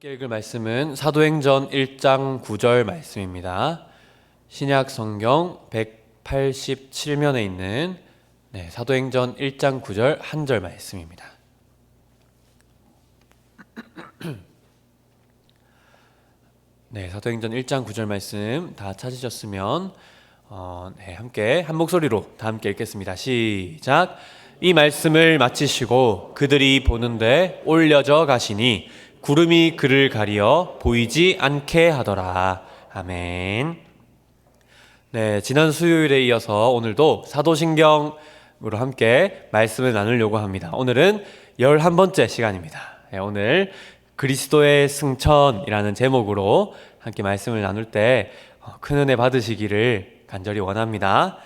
함께 읽을 말씀은 사도행전 1장 9절 말씀입니다. 신약 성경 187면에 있는 사도행전 1장 9절 한 절 말씀입니다. 사도행전 1장 9절 말씀 다 찾으셨으면 함께 한 목소리로 다 함께 읽겠습니다. 시작. 이 말씀을 마치시고 그들이 보는데 올려져 가시니 구름이 그를 가리어 보이지 않게 하더라. 아멘. 지난 수요일에 이어서 오늘도 사도신경으로 함께 말씀을 나누려고 합니다. 오늘은 11번째 시간입니다. 오늘 그리스도의 승천이라는 제목으로 함께 말씀을 나눌 때 큰 은혜 받으시기를 간절히 원합니다.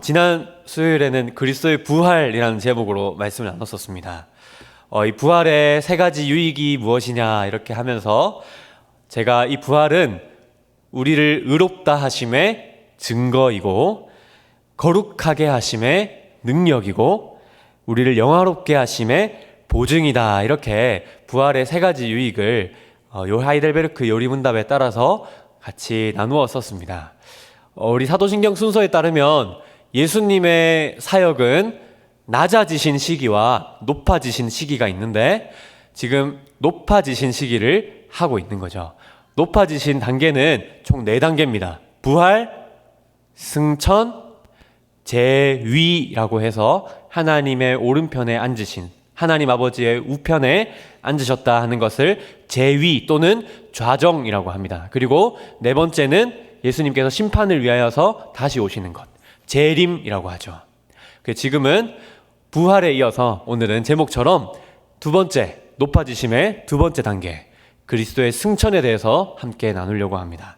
지난 수요일에는 그리스도의 부활이라는 제목으로 말씀을 나눴었습니다. 이 부활의 세 가지 유익이 무엇이냐 이렇게 하면서 제가 이 부활은 우리를 의롭다 하심의 증거이고 거룩하게 하심의 능력이고 우리를 영화롭게 하심의 보증이다, 이렇게 부활의 세 가지 유익을 하이델베르크 요리문답에 따라서 같이 나누었었습니다. 우리 사도신경 순서에 따르면 예수님의 사역은 낮아지신 시기와 높아지신 시기가 있는데 지금 높아지신 시기를 하고 있는 거죠. 높아지신 단계는 총 4단계입니다. 부활, 승천, 재위라고 해서 하나님의 오른편에 앉으신, 하나님 아버지의 우편에 앉으셨다 하는 것을 재위 또는 좌정이라고 합니다. 그리고 4번째는 예수님께서 심판을 위하여서 다시 오시는 것, 재림이라고 하죠. 지금은 부활에 이어서 오늘은 제목처럼 2번째, 높아지심의 2번째 단계, 그리스도의 승천에 대해서 함께 나누려고 합니다.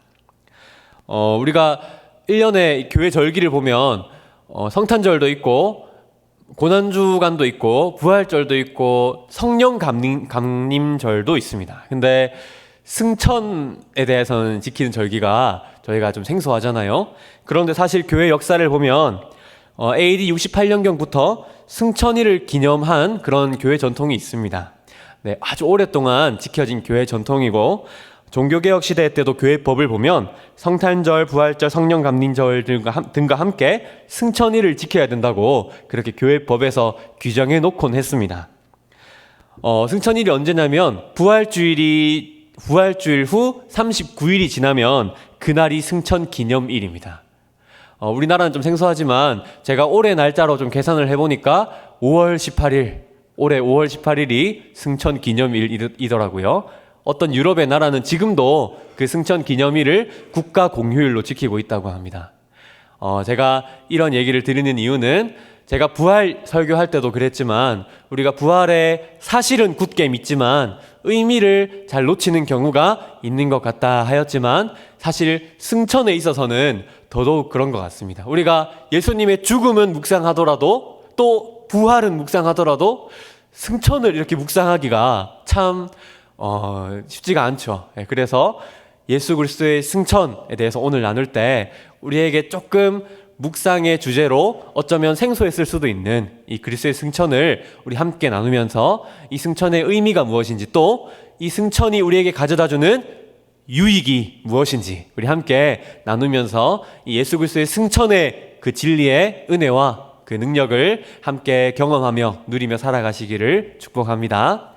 우리가 1년에 교회 절기를 보면 성탄절도 있고 고난주간도 있고 부활절도 있고 성령 강림절도 있습니다. 근데 승천에 대해서는 지키는 절기가 저희가 좀 생소하잖아요. 그런데 사실 교회 역사를 보면 AD 68년경부터 승천일을 기념한 그런 교회 전통이 있습니다. 아주 오랫동안 지켜진 교회 전통이고 종교개혁 시대 때도 교회 법을 보면 성탄절, 부활절, 성령 감림절 등과 함께 승천일을 지켜야 된다고 그렇게 교회 법에서 규정해 놓곤 했습니다. 승천일이 언제냐면 부활주일 후 39일이 지나면 그날이 승천 기념일입니다. 우리나라는 좀 생소하지만 제가 올해 날짜로 좀 계산을 해보니까 5월 18일, 올해 5월 18일이 승천 기념일이더라고요. 어떤 유럽의 나라는 지금도 그 승천 기념일을 국가 공휴일로 지키고 있다고 합니다. 제가 이런 얘기를 드리는 이유는 제가 부활 설교할 때도 그랬지만 우리가 부활의 사실은 굳게 믿지만 의미를 잘 놓치는 경우가 있는 것 같다 하였지만 사실 승천에 있어서는 더더욱 그런 것 같습니다. 우리가 예수님의 죽음은 묵상하더라도 또 부활은 묵상하더라도 승천을 이렇게 묵상하기가 참 쉽지가 않죠. 그래서 예수 그리스도의 승천에 대해서 오늘 나눌 때 우리에게 조금 묵상의 주제로 어쩌면 생소했을 수도 있는 이 그리스도의 승천을 우리 함께 나누면서 이 승천의 의미가 무엇인지 또 이 승천이 우리에게 가져다주는 유익이 무엇인지 우리 함께 나누면서 이 예수 그리스도의 승천의 그 진리의 은혜와 그 능력을 함께 경험하며 누리며 살아가시기를 축복합니다.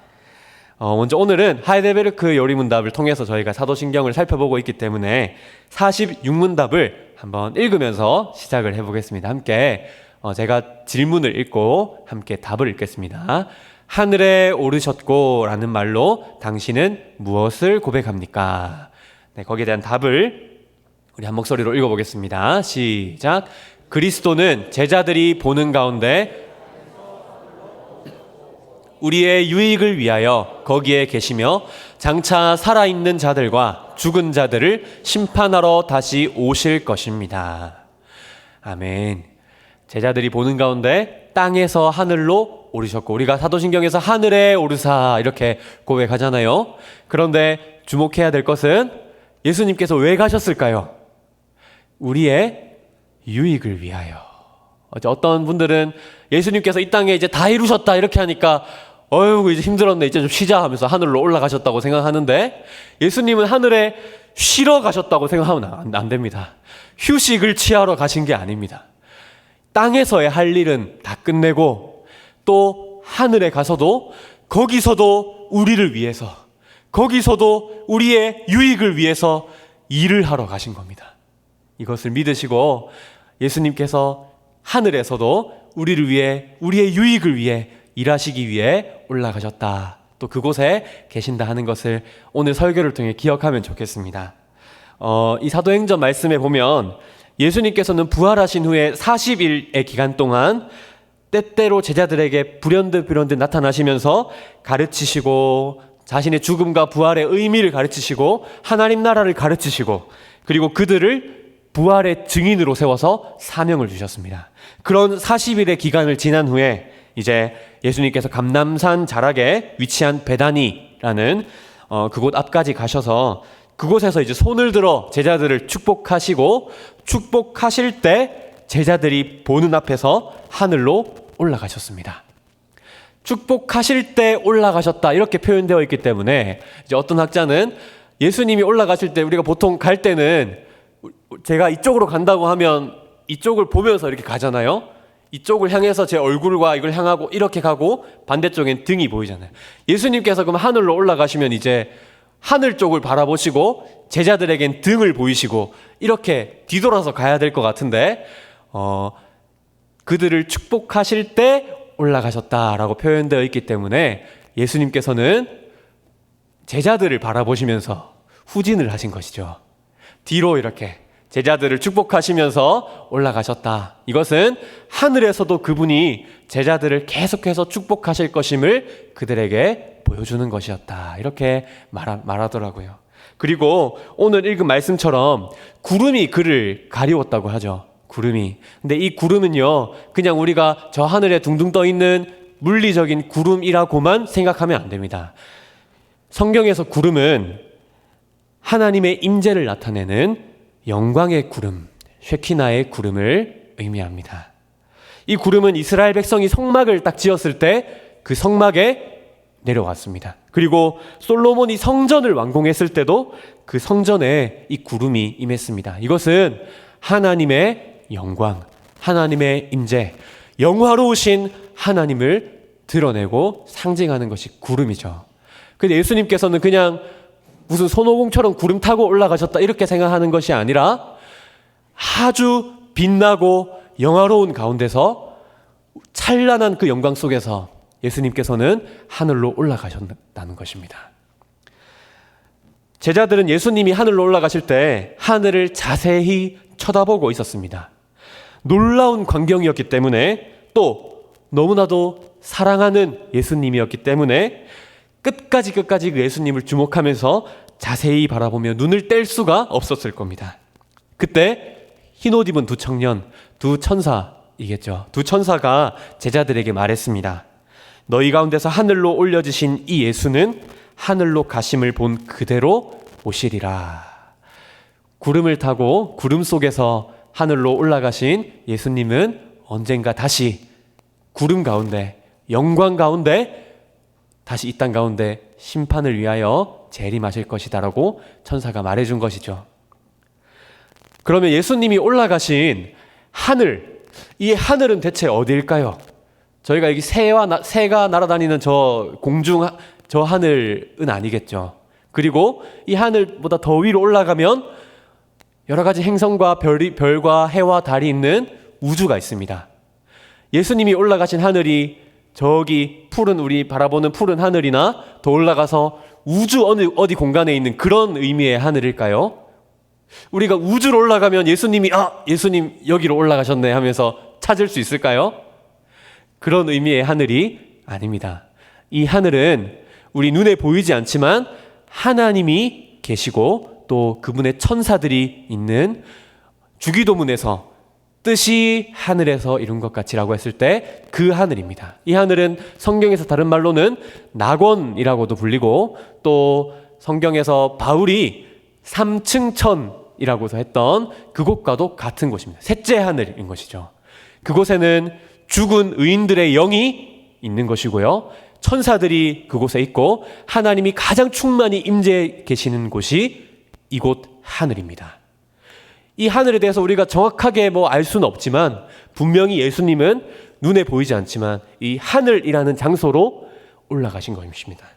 먼저 오늘은 하이델베르크 요리문답을 통해서 저희가 사도신경을 살펴보고 있기 때문에 46문답을 한번 읽으면서 시작을 해보겠습니다. 함께 제가 질문을 읽고 함께 답을 읽겠습니다. 하늘에 오르셨고 라는 말로 당신은 무엇을 고백합니까? 거기에 대한 답을 우리 한 목소리로 읽어보겠습니다. 시작. 그리스도는 제자들이 보는 가운데 우리의 유익을 위하여 거기에 계시며 장차 살아있는 자들과 죽은 자들을 심판하러 다시 오실 것입니다. 아멘. 제자들이 보는 가운데 땅에서 하늘로 오르셨고 우리가 사도신경에서 하늘에 오르사 이렇게 고백하잖아요. 그런데 주목해야 될 것은 예수님께서 왜 가셨을까요? 우리의 유익을 위하여. 어떤 분들은 예수님께서 이 땅에 이제 다 이루셨다 이렇게 하니까 어휴 이제 힘들었네 이제 좀 쉬자 하면서 하늘로 올라가셨다고 생각하는데 예수님은 하늘에 쉬러 가셨다고 생각하면 안 됩니다. 휴식을 취하러 가신 게 아닙니다. 땅에서의 할 일은 다 끝내고 또 하늘에 가서도 거기서도 우리를 위해서 거기서도 우리의 유익을 위해서 일을 하러 가신 겁니다. 이것을 믿으시고 예수님께서 하늘에서도 우리를 위해 우리의 유익을 위해 일하시기 위해 올라가셨다. 또 그곳에 계신다 하는 것을 오늘 설교를 통해 기억하면 좋겠습니다. 이 사도행전 말씀에 보면 예수님께서는 부활하신 후에 40일의 기간 동안 때때로 제자들에게 불현듯 나타나시면서 가르치시고 자신의 죽음과 부활의 의미를 가르치시고 하나님 나라를 가르치시고 그리고 그들을 부활의 증인으로 세워서 사명을 주셨습니다. 그런 40일의 기간을 지난 후에 이제 예수님께서 감람산 자락에 위치한 베다니라는 그곳 앞까지 가셔서 그곳에서 이제 손을 들어 제자들을 축복하시고 축복하실 때 제자들이 보는 앞에서 하늘로 올라가셨습니다. 축복하실 때 올라가셨다 이렇게 표현되어 있기 때문에 이제 어떤 학자는 예수님이 올라가실 때 우리가 보통 갈 때는 제가 이쪽으로 간다고 하면 이쪽을 보면서 이렇게 가잖아요. 이쪽을 향해서 제 얼굴과 이걸 향하고 이렇게 가고 반대쪽엔 등이 보이잖아요. 예수님께서 그럼 하늘로 올라가시면 이제 하늘 쪽을 바라보시고 제자들에겐 등을 보이시고 이렇게 뒤돌아서 가야 될 것 같은데 그들을 축복하실 때 올라가셨다라고 표현되어 있기 때문에 예수님께서는 제자들을 바라보시면서 후진을 하신 것이죠. 뒤로 이렇게 제자들을 축복하시면서 올라가셨다. 이것은 하늘에서도 그분이 제자들을 계속해서 축복하실 것임을 그들에게 보여주는 것이었다. 이렇게 말하더라고요. 그리고 오늘 읽은 말씀처럼 구름이 그를 가리웠다고 하죠. 구름이. 근데 이 구름은요, 그냥 우리가 저 하늘에 둥둥 떠 있는 물리적인 구름이라고만 생각하면 안 됩니다. 성경에서 구름은 하나님의 임재를 나타내는 영광의 구름, 쉐키나의 구름을 의미합니다. 이 구름은 이스라엘 백성이 성막을 딱 지었을 때 그 성막에 내려왔습니다. 그리고 솔로몬이 성전을 완공했을 때도 그 성전에 이 구름이 임했습니다. 이것은 하나님의 영광, 하나님의 임재, 영화로우신 하나님을 드러내고 상징하는 것이 구름이죠. 근데 예수님께서는 그냥 무슨 손오공처럼 구름 타고 올라가셨다 이렇게 생각하는 것이 아니라 아주 빛나고 영화로운 가운데서 찬란한 그 영광 속에서 예수님께서는 하늘로 올라가셨다는 것입니다. 제자들은 예수님이 하늘로 올라가실 때 하늘을 자세히 쳐다보고 있었습니다. 놀라운 광경이었기 때문에 또 너무나도 사랑하는 예수님이었기 때문에 끝까지 그 예수님을 주목하면서 자세히 바라보며 눈을 뗄 수가 없었을 겁니다. 그때 흰옷 입은 두 청년, 두 천사이겠죠. 두 천사가 제자들에게 말했습니다. 너희 가운데서 하늘로 올려지신 이 예수는 하늘로 가심을 본 그대로 오시리라. 구름을 타고 구름 속에서 하늘로 올라가신 예수님은 언젠가 다시 구름 가운데, 영광 가운데 다시 이 땅 가운데 심판을 위하여 재림하실 것이다라고 천사가 말해준 것이죠. 그러면 예수님이 올라가신 하늘, 이 하늘은 대체 어디일까요? 저희가 여기 새가 날아다니는 저 공중 저 하늘은 아니겠죠. 그리고 이 하늘보다 더 위로 올라가면 여러 가지 행성과 별과 해와 달이 있는 우주가 있습니다. 예수님이 올라가신 하늘이 저기 푸른 우리 바라보는 푸른 하늘이나 더 올라가서 우주 어디 공간에 있는 그런 의미의 하늘일까요? 우리가 우주로 올라가면 예수님 여기로 올라가셨네 하면서 찾을 수 있을까요? 그런 의미의 하늘이 아닙니다. 이 하늘은 우리 눈에 보이지 않지만 하나님이 계시고 또 그분의 천사들이 있는 주기도문에서 뜻이 하늘에서 이룬 것 같이라고 했을 때 그 하늘입니다. 이 하늘은 성경에서 다른 말로는 낙원이라고도 불리고 또 성경에서 바울이 삼층천이라고도 했던 그곳과도 같은 곳입니다. 셋째 하늘인 것이죠. 그곳에는 죽은 의인들의 영이 있는 것이고요. 천사들이 그곳에 있고 하나님이 가장 충만히 임재해 계시는 곳이 이곳 하늘입니다. 이 하늘에 대해서 우리가 정확하게 알 수는 없지만 분명히 예수님은 눈에 보이지 않지만 이 하늘이라는 장소로 올라가신 것입니다.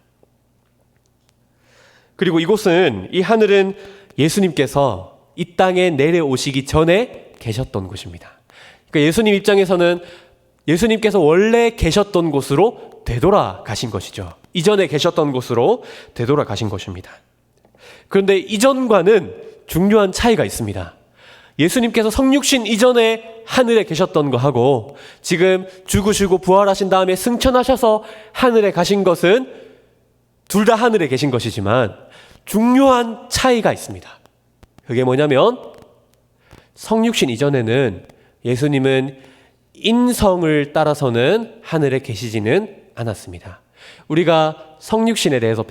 그리고 이 하늘은 예수님께서 이 땅에 내려오시기 전에 계셨던 곳입니다. 그러니까 예수님 입장에서는 예수님께서 원래 계셨던 곳으로 되돌아가신 것이죠. 이전에 계셨던 곳으로 되돌아가신 것입니다. 그런데 이전과는 중요한 차이가 있습니다. 예수님께서 성육신 이전에 하늘에 계셨던 거하고 지금 죽으시고 부활하신 다음에 승천하셔서 하늘에 가신 것은 둘 다 하늘에 계신 것이지만 중요한 차이가 있습니다. 그게 뭐냐면 성육신 이전에는 예수님은 인성을 따라서는 하늘에 계시지는 않았습니다. 우리가 성육신에 대해서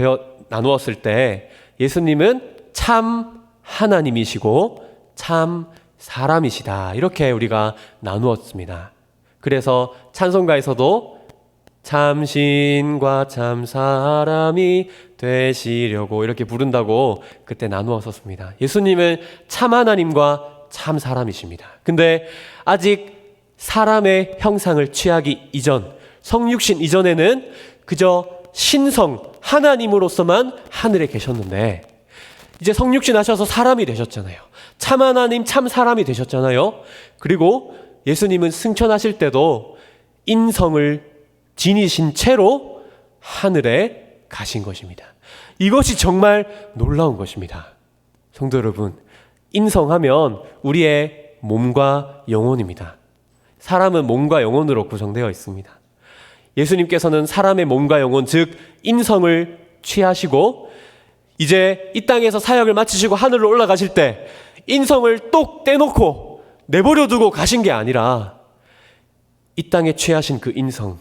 나누었을 때 예수님은 참 하나님이시고 참 사람이시다 이렇게 우리가 나누었습니다. 그래서 찬송가에서도 참 신과 참 사람이 되시려고 이렇게 부른다고 그때 나누었었습니다. 예수님은 참 하나님과 참 사람이십니다. 근데 아직 사람의 형상을 취하기 이전, 성육신 이전에는 그저 신성, 하나님으로서만 하늘에 계셨는데 이제 성육신 하셔서 사람이 되셨잖아요. 참 하나님, 참 사람이 되셨잖아요. 그리고 예수님은 승천하실 때도 인성을 지니신 채로 하늘에 가신 것입니다. 이것이 정말 놀라운 것입니다. 성도 여러분, 인성하면 우리의 몸과 영혼입니다. 사람은 몸과 영혼으로 구성되어 있습니다. 예수님께서는 사람의 몸과 영혼, 즉 인성을 취하시고 이제 이 땅에서 사역을 마치시고 하늘로 올라가실 때 인성을 똑 떼놓고 내버려 두고 가신 게 아니라 이 땅에 취하신 그 인성,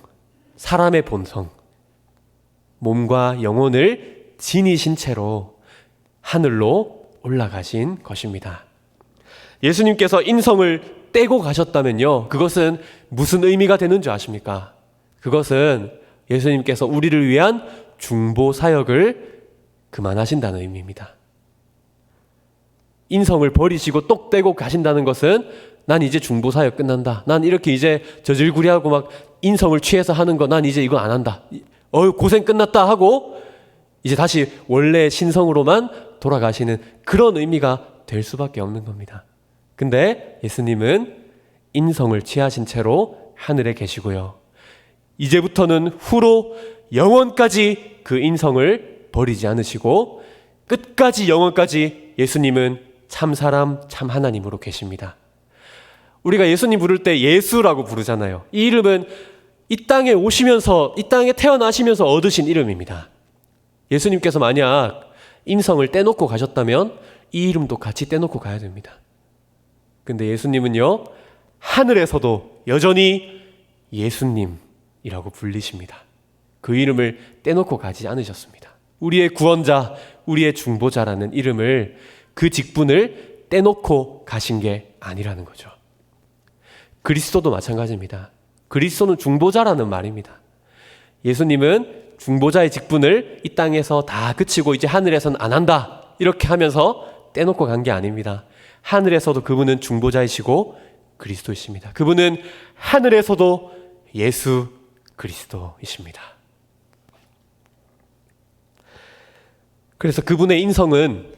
사람의 본성, 몸과 영혼을 지니신 채로 하늘로 올라가신 것입니다. 예수님께서 인성을 떼고 가셨다면요, 그것은 무슨 의미가 되는 줄 아십니까? 그것은 예수님께서 우리를 위한 중보 사역을 그만하신다는 의미입니다. 인성을 버리시고 똑 떼고 가신다는 것은 난 이제 중보 사역 끝난다. 난 이렇게 이제 저질구리하고 막 인성을 취해서 하는 거 난 이제 이거 안 한다. 고생 끝났다 하고 이제 다시 원래 신성으로만 돌아가시는 그런 의미가 될 수밖에 없는 겁니다. 근데 예수님은 인성을 취하신 채로 하늘에 계시고요. 이제부터는 후로 영원까지 그 인성을 버리지 않으시고 끝까지 영원까지 예수님은 참 사람, 참 하나님으로 계십니다. 우리가 예수님 부를 때 예수라고 부르잖아요. 이 이름은 이 땅에 오시면서, 이 땅에 태어나시면서 얻으신 이름입니다. 예수님께서 만약 인성을 떼놓고 가셨다면 이 이름도 같이 떼놓고 가야 됩니다. 근데 예수님은요, 하늘에서도 여전히 예수님이라고 불리십니다. 그 이름을 떼놓고 가지 않으셨습니다. 우리의 구원자, 우리의 중보자라는 이름을, 그 직분을 떼놓고 가신 게 아니라는 거죠. 그리스도도 마찬가지입니다. 그리스도는 중보자라는 말입니다. 예수님은 중보자의 직분을 이 땅에서 다 그치고 이제 하늘에서는 안 한다 이렇게 하면서 떼놓고 간 게 아닙니다. 하늘에서도 그분은 중보자이시고 그리스도이십니다. 그분은 하늘에서도 예수 그리스도이십니다. 그래서 그분의 인성은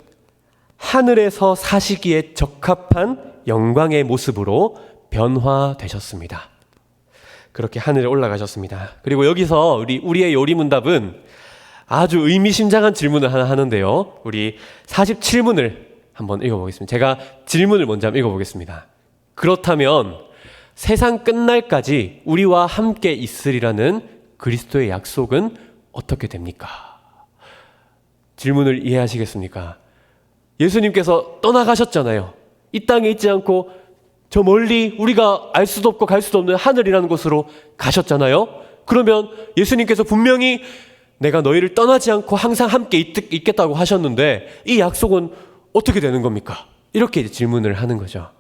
하늘에서 사시기에 적합한 영광의 모습으로 변화되셨습니다. 그렇게 하늘에 올라가셨습니다. 그리고 여기서 우리의 요리문답은 아주 의미심장한 질문을 하나 하는데요. 우리 47문을 한번 읽어보겠습니다. 제가 질문을 먼저 한번 읽어보겠습니다. 그렇다면 세상 끝날까지 우리와 함께 있으리라는 그리스도의 약속은 어떻게 됩니까? 질문을 이해하시겠습니까? 예수님께서 떠나가셨잖아요. 이 땅에 있지 않고 저 멀리 우리가 알 수도 없고 갈 수도 없는 하늘이라는 곳으로 가셨잖아요. 그러면 예수님께서 분명히 내가 너희를 떠나지 않고 항상 함께 있겠다고 하셨는데 이 약속은 어떻게 되는 겁니까? 이렇게 질문을 하는 거죠.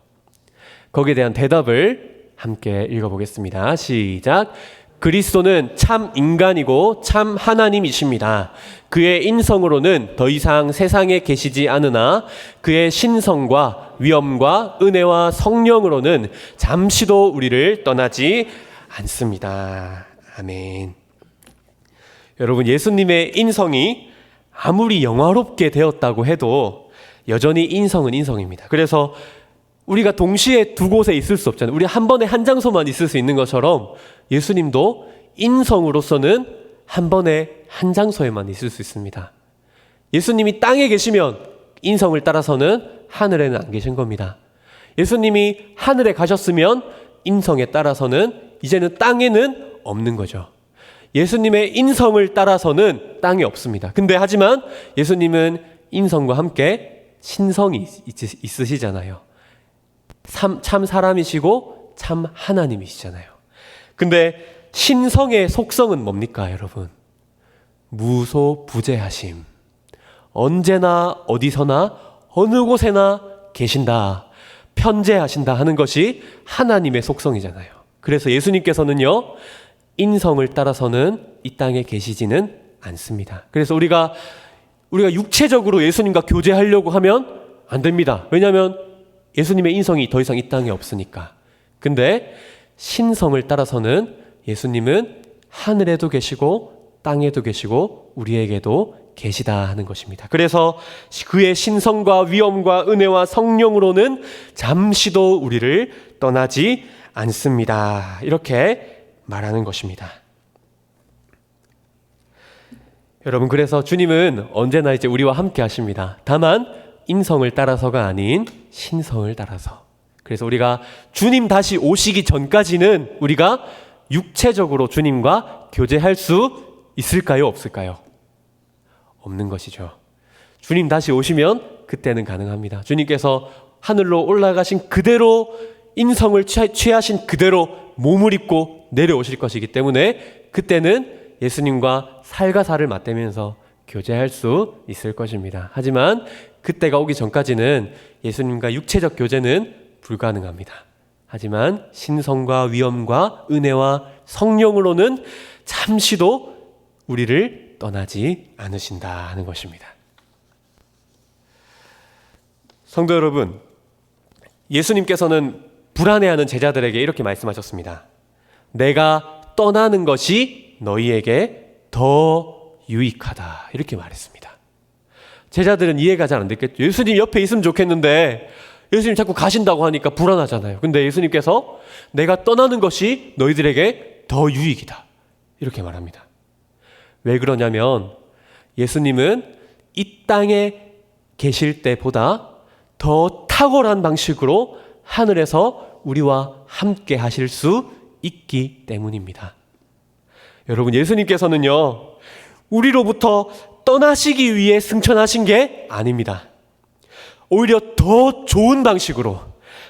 거기에 대한 대답을 함께 읽어보겠습니다. 시작. 그리스도는 참 인간이고 참 하나님이십니다. 그의 인성으로는 더 이상 세상에 계시지 않으나 그의 신성과 위엄과 은혜와 성령으로는 잠시도 우리를 떠나지 않습니다. 아멘. 여러분, 예수님의 인성이 아무리 영화롭게 되었다고 해도 여전히 인성은 인성입니다. 그래서 우리가 동시에 두 곳에 있을 수 없잖아요. 우리 한 번에 한 장소만 있을 수 있는 것처럼 예수님도 인성으로서는 한 번에 한 장소에만 있을 수 있습니다. 예수님이 땅에 계시면 인성을 따라서는 하늘에는 안 계신 겁니다. 예수님이 하늘에 가셨으면 인성에 따라서는 이제는 땅에는 없는 거죠. 예수님의 인성을 따라서는 땅에 없습니다. 근데 하지만 예수님은 인성과 함께 신성이 있으시잖아요. 참 사람이시고 참 하나님이시잖아요. 근데 신성의 속성은 뭡니까, 여러분? 무소부재하심. 언제나 어디서나 어느 곳에나 계신다, 편재하신다 하는 것이 하나님의 속성이잖아요. 그래서 예수님께서는요, 인성을 따라서는 이 땅에 계시지는 않습니다. 그래서 우리가 육체적으로 예수님과 교제하려고 하면 안 됩니다. 왜냐하면 예수님의 인성이 더 이상 이 땅에 없으니까. 근데 신성을 따라서는 예수님은 하늘에도 계시고 땅에도 계시고 우리에게도 계시다 하는 것입니다. 그래서 그의 신성과 위엄과 은혜와 성령으로는 잠시도 우리를 떠나지 않습니다. 이렇게 말하는 것입니다. 여러분, 그래서 주님은 언제나 이제 우리와 함께 하십니다. 다만 인성을 따라서가 아닌 신성을 따라서. 그래서 우리가 주님 다시 오시기 전까지는 우리가 육체적으로 주님과 교제할 수 있을까요? 없을까요? 없는 것이죠. 주님 다시 오시면 그때는 가능합니다. 주님께서 하늘로 올라가신 그대로 인성을 취하신 그대로 몸을 입고 내려오실 것이기 때문에 그때는 예수님과 살과 살을 맞대면서 교제할 수 있을 것입니다. 하지만 그때가 오기 전까지는 예수님과 육체적 교제는 불가능합니다. 하지만 신성과 위엄과 은혜와 성령으로는 잠시도 우리를 떠나지 않으신다 하는 것입니다. 성도 여러분, 예수님께서는 불안해하는 제자들에게 이렇게 말씀하셨습니다. 내가 떠나는 것이 너희에게 더 유익하다, 이렇게 말했습니다. 제자들은 이해가 잘 안 됐겠죠. 예수님 옆에 있으면 좋겠는데 예수님 자꾸 가신다고 하니까 불안하잖아요. 근데 예수님께서 내가 떠나는 것이 너희들에게 더 유익이다, 이렇게 말합니다. 왜 그러냐면 예수님은 이 땅에 계실 때보다 더 탁월한 방식으로 하늘에서 우리와 함께 하실 수 있기 때문입니다. 여러분, 예수님께서는요, 우리로부터 떠나시기 위해 승천하신 게 아닙니다. 오히려 더 좋은 방식으로,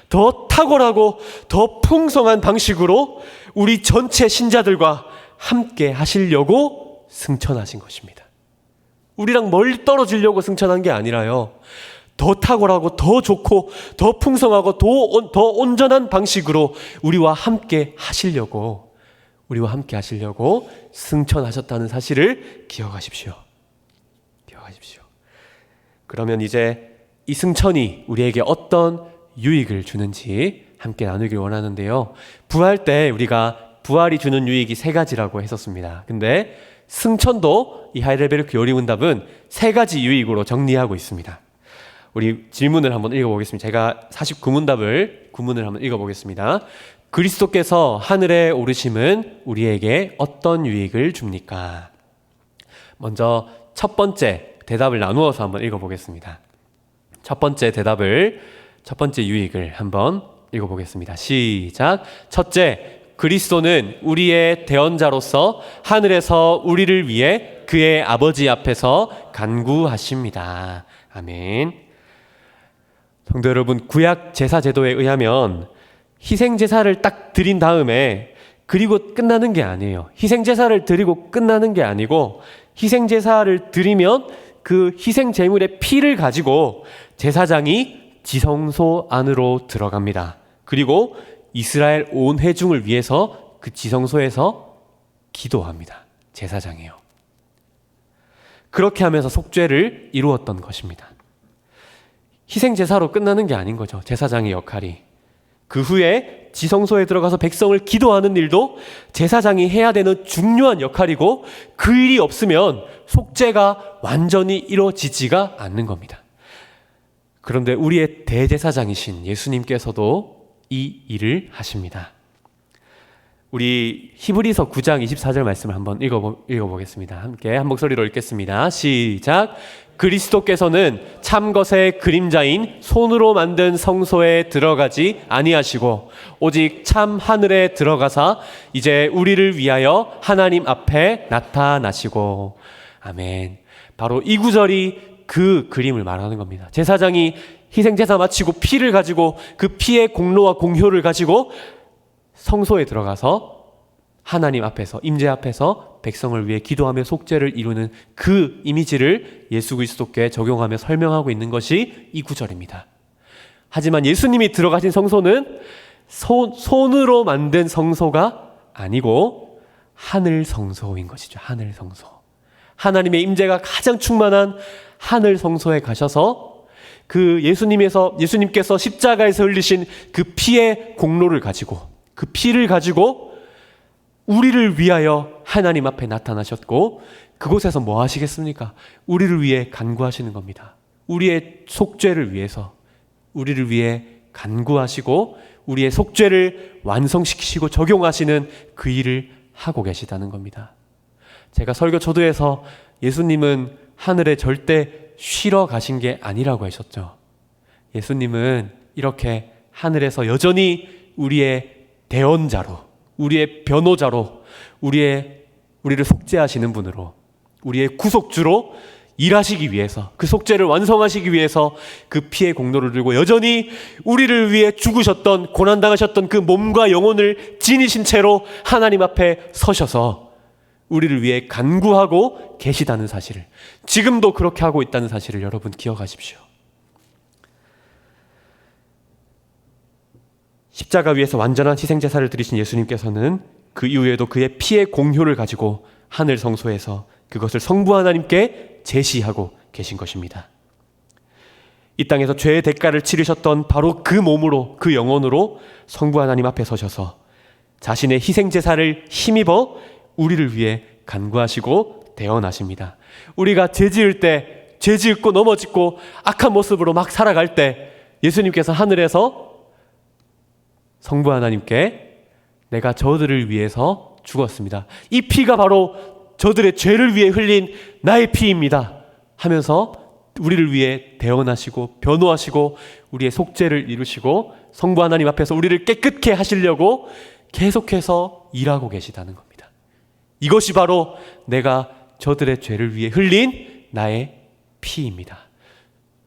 더 탁월하고 더 풍성한 방식으로 우리 전체 신자들과 함께 하시려고 승천하신 것입니다. 우리랑 멀리 떨어지려고 승천한 게 아니라요, 더 탁월하고 더 좋고 더 풍성하고 더 온전한 방식으로 우리와 함께 하시려고 승천하셨다는 사실을 기억하십시오. 그러면 이제 이 승천이 우리에게 어떤 유익을 주는지 함께 나누길 원하는데요. 부활 때 우리가 부활이 주는 유익이 세 가지라고 했었습니다. 근데 승천도 이 하이델베르크 요리문답은 세 가지 유익으로 정리하고 있습니다. 우리 질문을 한번 읽어보겠습니다. 제가 49문답을 구문을 한번 읽어보겠습니다. 그리스도께서 하늘에 오르심은 우리에게 어떤 유익을 줍니까? 먼저 첫 번째 대답을 나누어서 한번 읽어보겠습니다. 첫 번째 유익을 한번 읽어보겠습니다. 시작. 첫째, 그리스도는 우리의 대언자로서 하늘에서 우리를 위해 그의 아버지 앞에서 간구하십니다. 아멘. 성도 여러분, 구약 제사 제도에 의하면 희생 제사를 딱 드린 다음에 그리고 끝나는 게 아니에요. 희생 제사를 드리고 끝나는 게 아니고 희생 제사를 드리면 그 희생 제물의 피를 가지고 제사장이 지성소 안으로 들어갑니다. 그리고 이스라엘 온 회중을 위해서 그 지성소에서 기도합니다. 제사장이요. 그렇게 하면서 속죄를 이루었던 것입니다. 희생제사로 끝나는 게 아닌 거죠. 제사장의 역할이. 그 후에 지성소에 들어가서 백성을 기도하는 일도 제사장이 해야 되는 중요한 역할이고, 그 일이 없으면 속죄가 완전히 이루어지지가 않는 겁니다. 그런데 우리의 대제사장이신 예수님께서도 이 일을 하십니다. 우리 히브리서 9장 24절 말씀을 한번 읽어보겠습니다. 함께 한 목소리로 읽겠습니다. 시작. 그리스도께서는 참것의 그림자인 손으로 만든 성소에 들어가지 아니하시고 오직 참 하늘에 들어가사 이제 우리를 위하여 하나님 앞에 나타나시고. 아멘. 바로 이 구절이 그 그림을 말하는 겁니다. 제사장이 희생제사 마치고 피를 가지고, 그 피의 공로와 공효를 가지고 성소에 들어가서 하나님 앞에서, 임재 앞에서 백성을 위해 기도하며 속죄를 이루는 그 이미지를 예수 그리스도께 적용하며 설명하고 있는 것이 이 구절입니다. 하지만 예수님이 들어가신 성소는 손으로 만든 성소가 아니고 하늘 성소인 것이죠. 하늘 성소. 하나님의 임재가 가장 충만한 하늘 성소에 가셔서 그 예수님께서 십자가에서 흘리신 그 피의 공로를 가지고, 그 피를 가지고 우리를 위하여 하나님 앞에 나타나셨고, 그곳에서 뭐 하시겠습니까? 우리를 위해 간구하시는 겁니다. 우리의 속죄를 위해서, 우리를 위해 간구하시고 우리의 속죄를 완성시키시고 적용하시는 그 일을 하고 계시다는 겁니다. 제가 설교 초두에서 예수님은 하늘에 절대 쉬러 가신 게 아니라고 하셨죠. 예수님은 이렇게 하늘에서 여전히 우리의 대언자로, 우리의 변호자로, 우리를 속죄하시는 분으로, 우리의 구속주로 일하시기 위해서, 그 속죄를 완성하시기 위해서 그 피의 공로를 들고 여전히 우리를 위해 죽으셨던, 고난당하셨던 그 몸과 영혼을 지니신 채로 하나님 앞에 서셔서 우리를 위해 간구하고 계시다는 사실을, 지금도 그렇게 하고 있다는 사실을 여러분 기억하십시오. 십자가 위에서 완전한 희생제사를 드리신 예수님께서는 그 이후에도 그의 피의 공효를 가지고 하늘 성소에서 그것을 성부 하나님께 제시하고 계신 것입니다. 이 땅에서 죄의 대가를 치르셨던 바로 그 몸으로, 그 영혼으로 성부 하나님 앞에 서셔서 자신의 희생제사를 힘입어 우리를 위해 간구하시고 대언하십니다. 우리가 죄 짓고 넘어지고 악한 모습으로 막 살아갈 때 예수님께서 하늘에서 성부 하나님께 내가 저들을 위해서 죽었습니다. 이 피가 바로 저들의 죄를 위해 흘린 나의 피입니다 하면서 우리를 위해 대언하시고 변호하시고 우리의 속죄를 이루시고 성부 하나님 앞에서 우리를 깨끗게 하시려고 계속해서 일하고 계시다는 겁니다. 이것이 바로 내가 저들의 죄를 위해 흘린 나의 피입니다.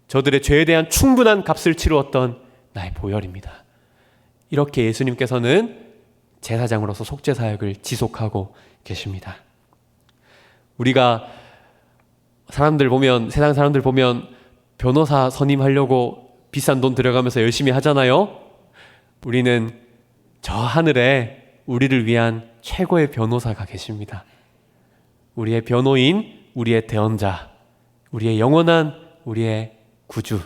저들의 죄에 대한 충분한 값을 치루었던 나의 보혈입니다. 이렇게 예수님께서는 제사장으로서 속죄 사역을 지속하고 계십니다. 우리가 세상 사람들 보면 변호사 선임하려고 비싼 돈 들여가면서 열심히 하잖아요. 우리는 저 하늘에 우리를 위한 최고의 변호사가 계십니다. 우리의 변호인, 우리의 대언자, 우리의 영원한 우리의 구주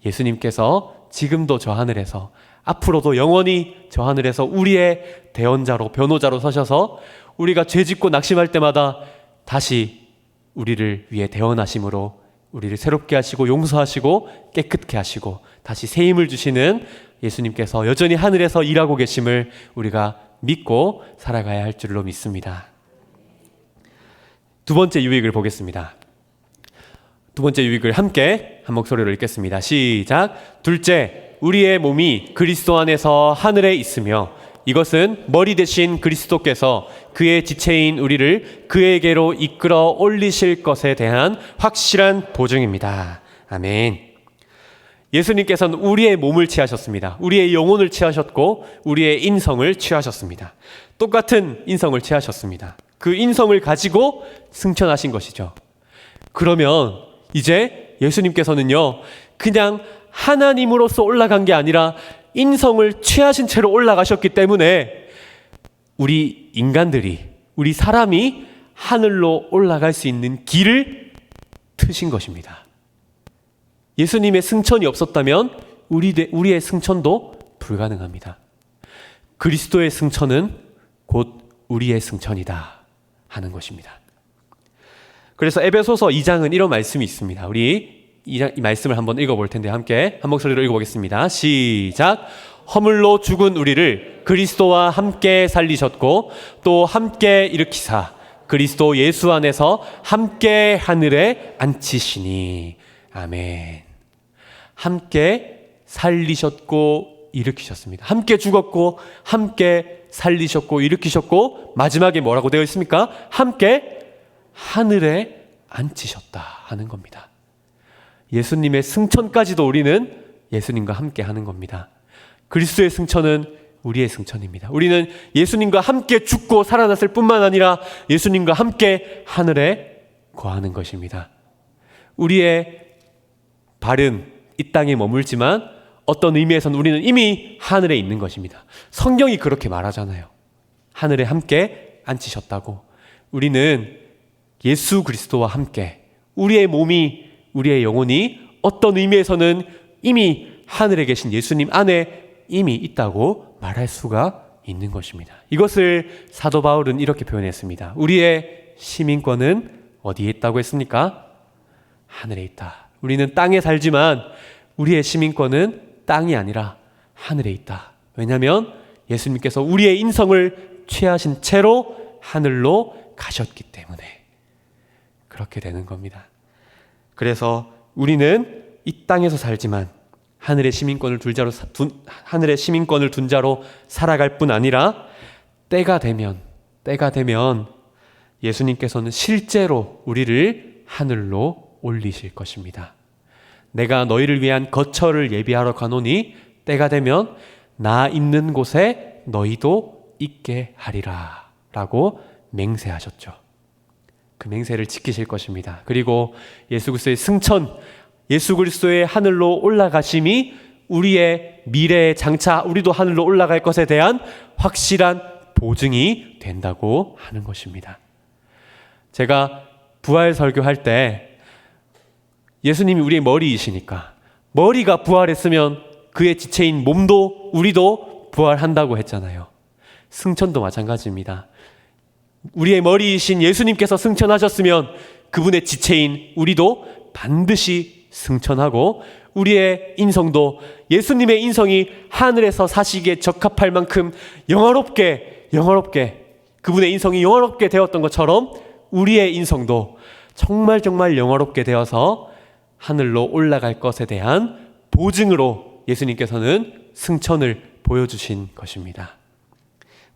예수님께서 지금도 저 하늘에서, 앞으로도 영원히 저 하늘에서 우리의 대언자로, 변호자로 서셔서 우리가 죄짓고 낙심할 때마다 다시 우리를 위해 대언하심으로 우리를 새롭게 하시고 용서하시고 깨끗게 하시고 다시 새 힘을 주시는 예수님께서 여전히 하늘에서 일하고 계심을 우리가 믿고 살아가야 할 줄로 믿습니다. 두 번째 유익을 보겠습니다. 두 번째 유익을 함께 한 목소리로 읽겠습니다. 시작. 둘째, 우리의 몸이 그리스도 안에서 하늘에 있으며 이것은 머리 대신 그리스도께서 그의 지체인 우리를 그에게로 이끌어 올리실 것에 대한 확실한 보증입니다. 아멘. 예수님께서는 우리의 몸을 취하셨습니다. 우리의 영혼을 취하셨고 우리의 인성을 취하셨습니다. 똑같은 인성을 취하셨습니다. 그 인성을 가지고 승천하신 것이죠. 그러면 이제 예수님께서는요, 그냥 하나님으로서 올라간 게 아니라 인성을 취하신 채로 올라가셨기 때문에 우리 인간들이, 우리 사람이 하늘로 올라갈 수 있는 길을 트신 것입니다. 예수님의 승천이 없었다면 우리의 승천도 불가능합니다. 그리스도의 승천은 곧 우리의 승천이다 하는 것입니다. 그래서 에베소서 2장은 이런 말씀이 있습니다. 우리 이 말씀을 한번 읽어볼 텐데 함께 한 목소리로 읽어보겠습니다. 시작. 허물로 죽은 우리를 그리스도와 함께 살리셨고 또 함께 일으키사 그리스도 예수 안에서 함께 하늘에 앉히시니. 아멘. 함께 살리셨고 일으키셨습니다. 함께 죽었고 함께 살리셨고 일으키셨고 마지막에 뭐라고 되어 있습니까? 함께 하늘에 앉히셨다 하는 겁니다. 예수님의 승천까지도 우리는 예수님과 함께 하는 겁니다. 그리스도의 승천은 우리의 승천입니다. 우리는 예수님과 함께 죽고 살아났을 뿐만 아니라 예수님과 함께 하늘에 거하는 것입니다. 우리의 발은 이 땅에 머물지만 어떤 의미에서는 우리는 이미 하늘에 있는 것입니다. 성경이 그렇게 말하잖아요. 하늘에 함께 앉히셨다고. 우리는 예수 그리스도와 함께 우리의 몸이, 우리의 영혼이 어떤 의미에서는 이미 하늘에 계신 예수님 안에 이미 있다고 말할 수가 있는 것입니다. 이것을 사도 바울은 이렇게 표현했습니다. 우리의 시민권은 어디에 있다고 했습니까? 하늘에 있다. 우리는 땅에 살지만 우리의 시민권은 땅이 아니라 하늘에 있다. 왜냐하면 예수님께서 우리의 인성을 취하신 채로 하늘로 가셨기 때문에 그렇게 되는 겁니다. 그래서 우리는 이 땅에서 살지만 하늘의 시민권을 둔 자로 살아갈 뿐 아니라 때가 되면 예수님께서는 실제로 우리를 하늘로 올리실 것입니다. 내가 너희를 위한 거처를 예비하러 가노니 때가 되면 나 있는 곳에 너희도 있게 하리라 라고 맹세하셨죠. 그 맹세를 지키실 것입니다. 그리고 예수 그리스도의 승천, 예수 그리스도의 하늘로 올라가심이 우리의 미래의 장차 우리도 하늘로 올라갈 것에 대한 확실한 보증이 된다고 하는 것입니다. 제가 부활 설교할 때 예수님이 우리의 머리이시니까 머리가 부활했으면 그의 지체인 몸도 우리도 부활한다고 했잖아요. 승천도 마찬가지입니다. 우리의 머리이신 예수님께서 승천하셨으면 그분의 지체인 우리도 반드시 승천하고 우리의 인성도 예수님의 인성이 하늘에서 사시기에 적합할 만큼 영화롭게 그분의 인성이 영화롭게 되었던 것처럼 우리의 인성도 정말 영화롭게 되어서 하늘로 올라갈 것에 대한 보증으로 예수님께서는 승천을 보여주신 것입니다.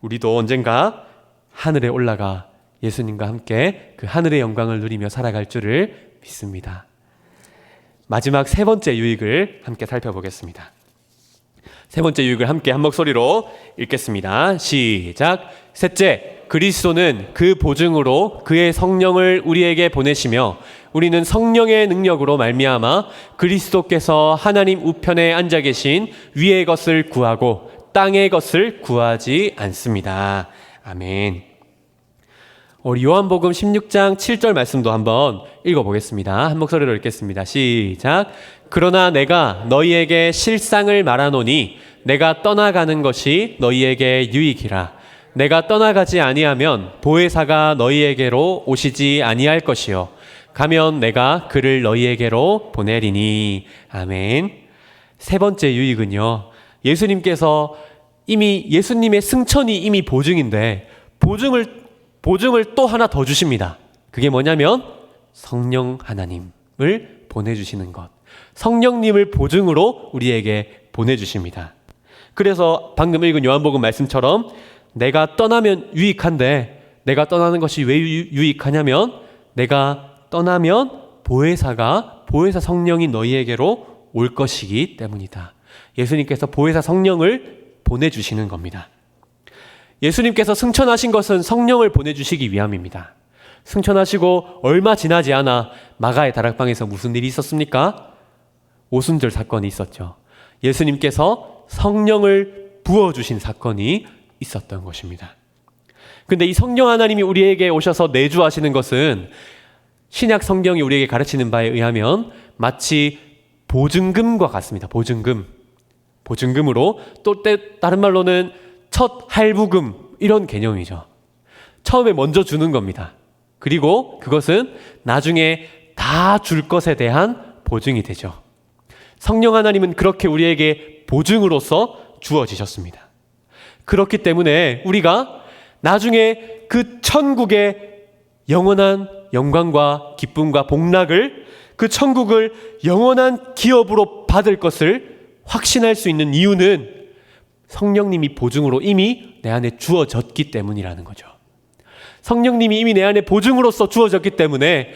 우리도 언젠가 하늘에 올라가 예수님과 함께 그 하늘의 영광을 누리며 살아갈 줄을 믿습니다. 마지막 세 번째 유익을 함께 살펴보겠습니다. 세 번째 유익을 함께 한 목소리로 읽겠습니다. 시작. 셋째, 그리스도는 그 보증으로 그의 성령을 우리에게 보내시며 우리는 성령의 능력으로 말미암아 그리스도께서 하나님 우편에 앉아 계신 위의 것을 구하고 땅의 것을 구하지 않습니다. 아멘. 우리 요한복음 16장 7절 말씀도 한번 읽어보겠습니다. 한 목소리로 읽겠습니다. 시작. 그러나 내가 너희에게 실상을 말하노니 내가 떠나가는 것이 너희에게 유익이라. 내가 떠나가지 아니하면 보혜사가 너희에게로 오시지 아니할 것이요 가면 내가 그를 너희에게로 보내리니. 아멘. 세 번째 유익은요, 예수님께서 이미 예수님의 승천이 이미 보증인데 보증을 또 하나 더 주십니다. 그게 뭐냐면 성령 하나님을 보내주시는 것. 성령님을 보증으로 우리에게 보내주십니다. 그래서 방금 읽은 요한복음 말씀처럼 내가 떠나면 유익한데 내가 떠나는 것이 왜 유익하냐면 내가 떠나면 보혜사 성령이 너희에게로 올 것이기 때문이다. 예수님께서 보혜사 성령을 보내주시는 겁니다. 예수님께서 승천하신 것은 성령을 보내주시기 위함입니다. 승천하시고 얼마 지나지 않아 마가의 다락방에서 무슨 일이 있었습니까? 오순절 사건이 있었죠. 예수님께서 성령을 부어주신 사건이 있었던 것입니다. 근데 이 성령 하나님이 우리에게 오셔서 내주하시는 것은 신약 성경이 우리에게 가르치는 바에 의하면 마치 보증금과 같습니다. 보증금으로 또 다른 말로는 첫 할부금 이런 개념이죠. 처음에 먼저 주는 겁니다. 그리고 그것은 나중에 다 줄 것에 대한 보증이 되죠. 성령 하나님은 그렇게 우리에게 보증으로서 주어지셨습니다. 그렇기 때문에 우리가 나중에 그 천국의 영원한 영광과 기쁨과 복락을, 그 천국을 영원한 기업으로 받을 것을 확신할 수 있는 이유는 성령님이 보증으로 이미 내 안에 주어졌기 때문이라는 거죠. 성령님이 이미 내 안에 보증으로서 주어졌기 때문에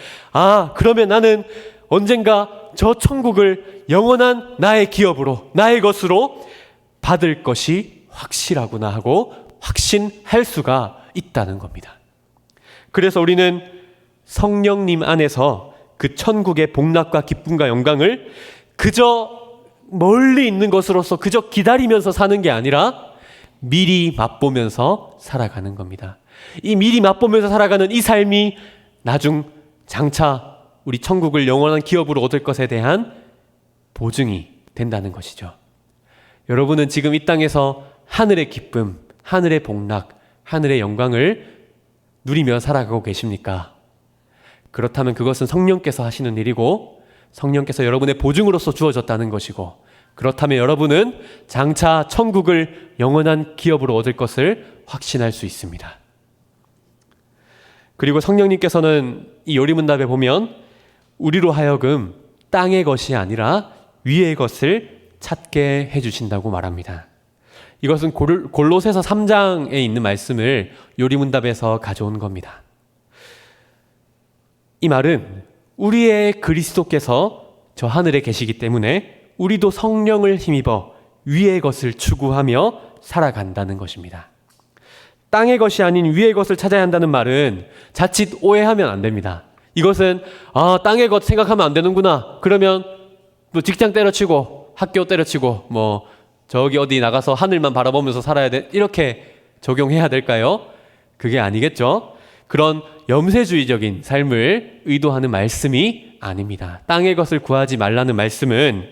그러면 나는 언젠가 저 천국을 영원한 나의 기업으로, 나의 것으로 받을 것이 확실하구나 하고 확신할 수가 있다는 겁니다. 그래서 우리는 성령님 안에서 그 천국의 복락과 기쁨과 영광을 그저 멀리 있는 것으로서 그저 기다리면서 사는 게 아니라 미리 맛보면서 살아가는 겁니다. 이 미리 맛보면서 살아가는 이 삶이 장차 우리 천국을 영원한 기업으로 얻을 것에 대한 보증이 된다는 것이죠. 여러분은 지금 이 땅에서 하늘의 기쁨, 하늘의 복락, 하늘의 영광을 누리며 살아가고 계십니까? 그렇다면 그것은 성령께서 하시는 일이고 성령께서 여러분의 보증으로서 주어졌다는 것이고, 그렇다면 여러분은 장차 천국을 영원한 기업으로 얻을 것을 확신할 수 있습니다. 그리고 성령님께서는 이 요리문답에 보면 우리로 하여금 땅의 것이 아니라 위의 것을 찾게 해주신다고 말합니다. 이것은 골로새서 3장에 있는 말씀을 요리문답에서 가져온 겁니다. 이 말은 우리의 그리스도께서 저 하늘에 계시기 때문에 우리도 성령을 힘입어 위의 것을 추구하며 살아간다는 것입니다. 땅의 것이 아닌 위의 것을 찾아야 한다는 말은 자칫 오해하면 안 됩니다. 이것은 땅의 것 생각하면 안 되는구나. 그러면 뭐 직장 때려치고 학교 때려치고 뭐 저기 어디 나가서 하늘만 바라보면서 살아야 돼, 이렇게 적용해야 될까요? 그게 아니겠죠. 그런 염세주의적인 삶을 의도하는 말씀이 아닙니다. 땅의 것을 구하지 말라는 말씀은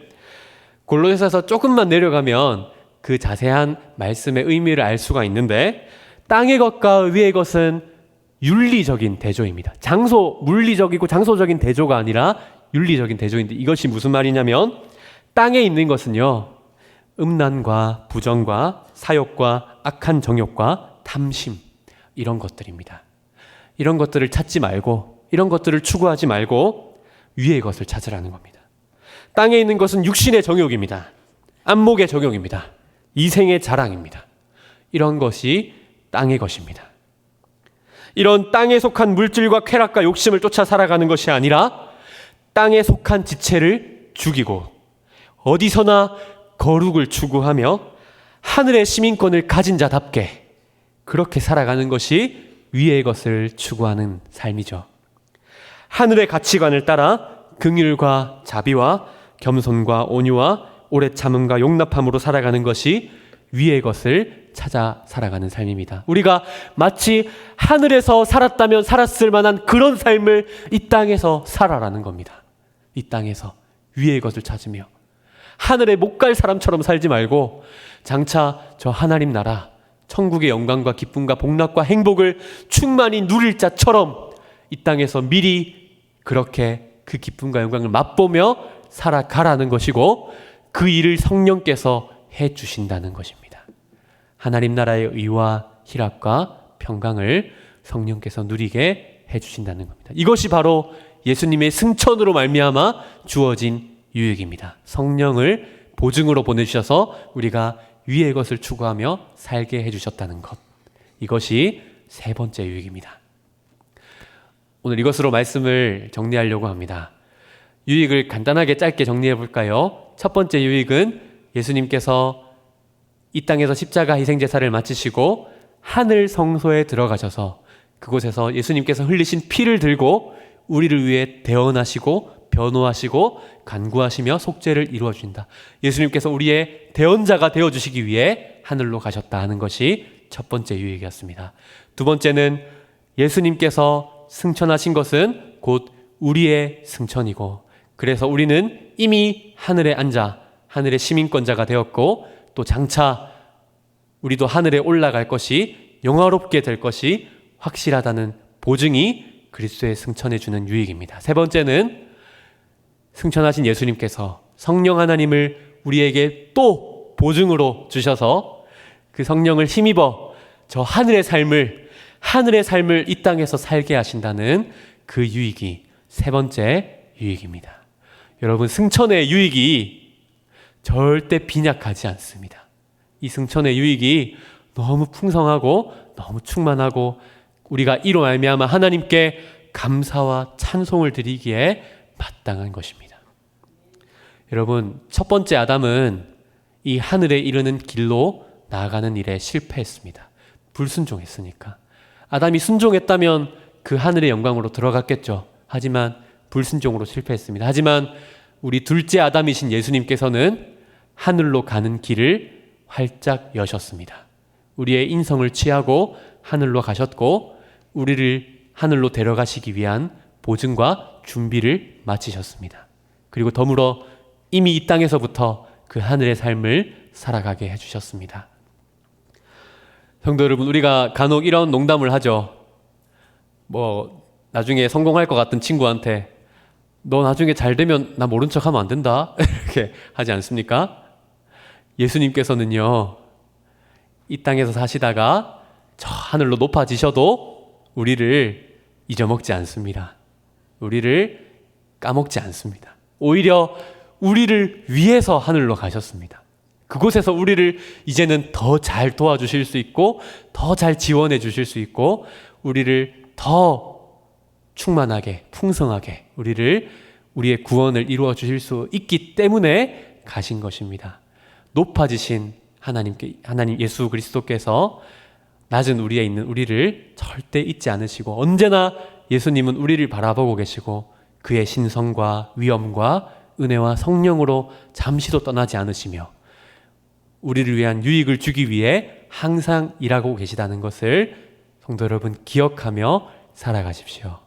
골로새서에서 조금만 내려가면 그 자세한 말씀의 의미를 알 수가 있는데, 땅의 것과 위의 것은 윤리적인 대조입니다. 물리적이고 장소적인 대조가 아니라 윤리적인 대조인데, 이것이 무슨 말이냐면 땅에 있는 것은요, 음란과 부정과 사욕과 악한 정욕과 탐심, 이런 것들입니다. 이런 것들을 찾지 말고, 이런 것들을 추구하지 말고 위의 것을 찾으라는 겁니다. 땅에 있는 것은 육신의 정욕입니다. 안목의 정욕입니다. 이생의 자랑입니다. 이런 것이 땅의 것입니다. 이런 땅에 속한 물질과 쾌락과 욕심을 쫓아 살아가는 것이 아니라 땅에 속한 지체를 죽이고 어디서나 거룩을 추구하며 하늘의 시민권을 가진 자답게 그렇게 살아가는 것이 위의 것을 추구하는 삶이죠. 하늘의 가치관을 따라 긍휼과 자비와 겸손과 온유와 오래 참음과 용납함으로 살아가는 것이 위의 것을 찾아 살아가는 삶입니다. 우리가 마치 하늘에서 살았다면 살았을 만한 그런 삶을 이 땅에서 살아라는 겁니다. 이 땅에서 위의 것을 찾으며 하늘에 못 갈 사람처럼 살지 말고 장차 저 하나님 나라 천국의 영광과 기쁨과 복락과 행복을 충만히 누릴 자처럼 이 땅에서 미리 그렇게 그 기쁨과 영광을 맛보며 살아가라는 것이고, 그 일을 성령께서 해주신다는 것입니다. 하나님 나라의 의와 희락과 평강을 성령께서 누리게 해주신다는 겁니다. 이것이 바로 예수님의 승천으로 말미암아 주어진 유익입니다. 성령을 보증으로 보내주셔서 우리가 위의 것을 추구하며 살게 해주셨다는 것, 이것이 세 번째 유익입니다. 오늘 이것으로 말씀을 정리하려고 합니다. 유익을 간단하게 짧게 정리해 볼까요? 첫 번째 유익은 예수님께서 이 땅에서 십자가 희생제사를 마치시고 하늘 성소에 들어가셔서 그곳에서 예수님께서 흘리신 피를 들고 우리를 위해 대언하시고 변호하시고 간구하시며 속죄를 이루어 주신다. 예수님께서 우리의 대언자가 되어주시기 위해 하늘로 가셨다 하는 것이 첫 번째 유익이었습니다. 두 번째는 예수님께서 승천하신 것은 곧 우리의 승천이고, 그래서 우리는 이미 하늘에 앉아 하늘의 시민권자가 되었고, 또 장차 우리도 하늘에 올라갈 것이, 영화롭게 될 것이 확실하다는 보증이 그리스도의 승천해 주는 유익입니다. 세 번째는 승천하신 예수님께서 성령 하나님을 우리에게 또 보증으로 주셔서 그 성령을 힘입어 저 하늘의 삶을 이 땅에서 살게 하신다는 그 유익이 세 번째 유익입니다. 여러분, 승천의 유익이 절대 빈약하지 않습니다. 이 승천의 유익이 너무 풍성하고 너무 충만하고 우리가 이로 말미암아 하나님께 감사와 찬송을 드리기에 마땅한 것입니다. 여러분, 첫 번째 아담은 이 하늘에 이르는 길로 나아가는 일에 실패했습니다. 불순종했으니까. 아담이 순종했다면 그 하늘의 영광으로 들어갔겠죠. 하지만 불순종으로 실패했습니다. 하지만 우리 둘째 아담이신 예수님께서는 하늘로 가는 길을 활짝 여셨습니다. 우리의 인성을 취하고 하늘로 가셨고, 우리를 하늘로 데려가시기 위한 보증과 준비를 마치셨습니다. 그리고 더불어 이미 이 땅에서부터 그 하늘의 삶을 살아가게 해주셨습니다. 성도 여러분, 우리가 간혹 이런 농담을 하죠. 나중에 성공할 것 같은 친구한테 너 나중에 잘 되면 나 모른 척 하면 안 된다 이렇게 하지 않습니까? 예수님께서는요, 이 땅에서 사시다가 저 하늘로 높아지셔도 우리를 잊어먹지 않습니다. 우리를 까먹지 않습니다. 오히려 우리를 위해서 하늘로 가셨습니다. 그곳에서 우리를 이제는 더 잘 도와주실 수 있고, 더 잘 지원해 주실 수 있고, 우리를 더 충만하게, 풍성하게 우리의 구원을 이루어 주실 수 있기 때문에 가신 것입니다. 높아지신 하나님 예수 그리스도께서 낮은 우리에 있는 우리를 절대 잊지 않으시고, 언제나 예수님은 우리를 바라보고 계시고, 그의 신성과 위엄과 은혜와 성령으로 잠시도 떠나지 않으시며 우리를 위한 유익을 주기 위해 항상 일하고 계시다는 것을 성도 여러분 기억하며 살아가십시오.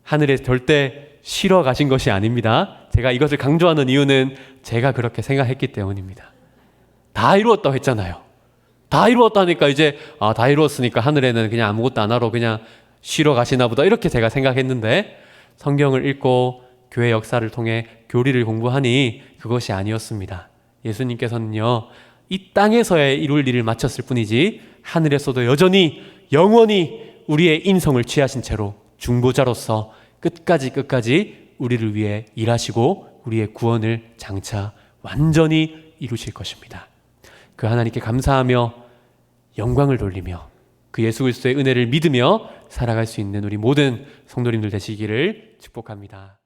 하늘에 절대 쉬러 가신 것이 아닙니다. 제가 이것을 강조하는 이유는 제가 그렇게 생각했기 때문입니다. 다 이루었다고 했잖아요. 다 이루었다니까 이제 다 이루었으니까 하늘에는 그냥 아무것도 안 하러 그냥 쉬러 가시나 보다, 이렇게 제가 생각했는데, 성경을 읽고 교회 역사를 통해 교리를 공부하니 그것이 아니었습니다. 예수님께서는요, 이 땅에서의 이룰 일을 마쳤을 뿐이지 하늘에서도 여전히 영원히 우리의 인성을 취하신 채로 중보자로서 끝까지 우리를 위해 일하시고 우리의 구원을 장차 완전히 이루실 것입니다. 그 하나님께 감사하며 영광을 돌리며 그 예수 그리스도의 은혜를 믿으며 살아갈 수 있는 우리 모든 성도님들 되시기를 축복합니다.